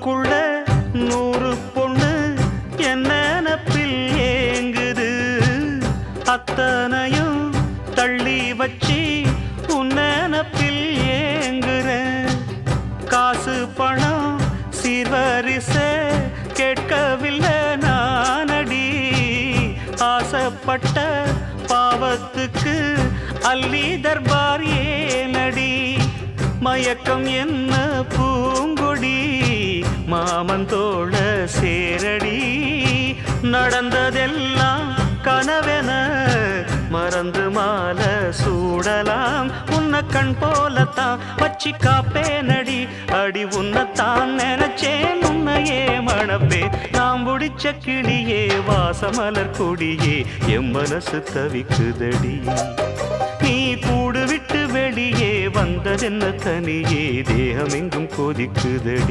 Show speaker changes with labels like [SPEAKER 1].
[SPEAKER 1] ஊருக்குள்ள 100 பொண்ணு என்ன நினப்பில் ஏங்குது. அத்தனையும் தள்ளி வச்சு உன் நினப்பில் ஏங்குறேன். காசு பணம் சீர்வரிசை கேட்கவில்லை நானடி. ஆசைப்பட்ட பாவத்துக்கு அல்லி தர்பார் ஏனடி. மயக்கம் என்ன பூங்கொடி மாமந்தோள சேரடி. நடந்ததெல்லாம் கனவென மறந்து மாலை சூடலாம். உன்னை கண் போலத்தான் வச்சி காப்பேனடி. அடி உன்னைத்தான் நினைச்சேன் உன்னையே மணப்பே. நாம் பிடிச்ச கிளியே வாசமலர் கொடியே என் மனசு தவிக்குதடி. நீ கூடு விட்டு வெளியே வந்ததென்ன தனியே தேகம் எங்கும் கொதிக்குதடி.